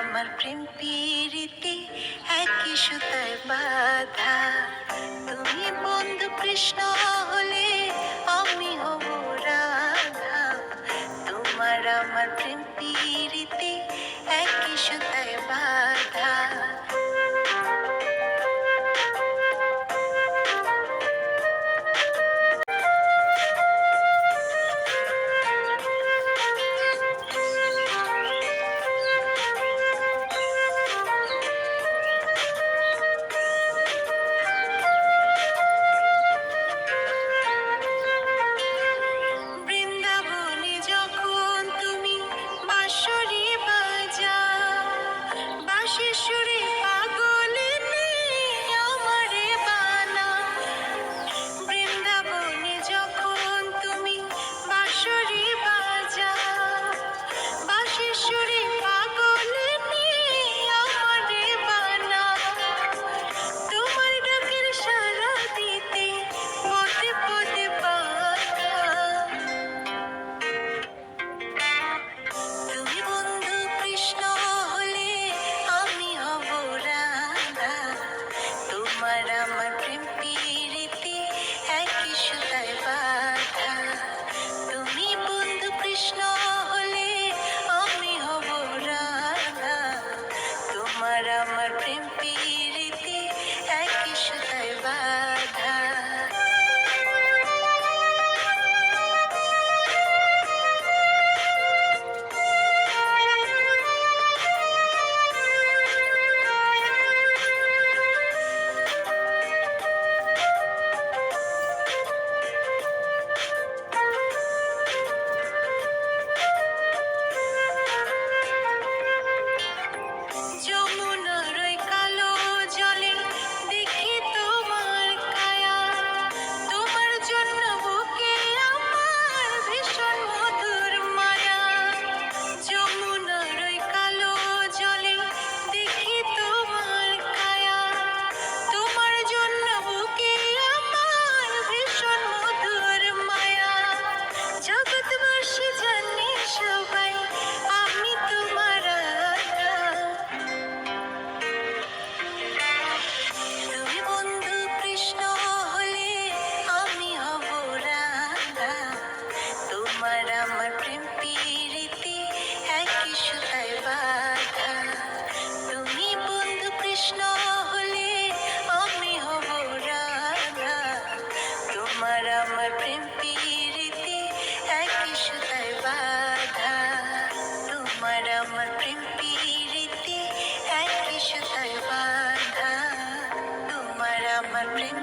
আমার প্রেম প্রীতি একই সুতায় বাঁধা। তুমি বন্ধু কৃষ্ণ হলে আমি হব রাধা। তোমার আমার প্রেম প্রীতি একই সুতায় বাঁধা। বৃন্দাবনে যখন তুমি বাঁশরি বাজাও, বাঁশির সুরে পাগলিনী আমারে বানাও। বৃন্দাবনে যখন তুমি বাঁশরি বাজাও, বাঁশির সুরে পাগলিনী আমারে বানাও। তোমার ডাকের সাড়া দিতে পদে পদে বাধা। তুমি বন্ধু কৃষ্ণ হলে আমি হব রাধা। তোমার আমার প্রেম প্রীতি একই সুতায় বাঁধা। তুমি বন্ধু কৃষ্ণ হলে আমি হব রাধা। তোমার আমার প্রেম প্রীতি একই সুতায় বাঁধা। যমুনার ওই কালো জলে দেখি তোমার কায়া। তোমার জন্য বুকে আমার ভীষণ মধুর মায়া। যমুনার ওই কালো জলে দেখি তোমার কায়া। তোমার জন্য বুকে আমার ভীষণ মধুর মায়া। জগৎবাসী জানে সবাই আমি তোমার রাধা। তুমি বন্ধু কৃষ্ণ হলে আমি হব রাধা। তোমার আমার প্রেম প্রীতি একই সুতায় বাঁধা। তুমি বন্ধু কৃষ্ণ হলে আমি হব রাধা। তোমার আমার প্রেম প্রীতি একই সুতায় বাঁধা। তোমার আমার প্রেম প্রীতি একই সুতায় বাঁধা। তোমার আমার প্রেম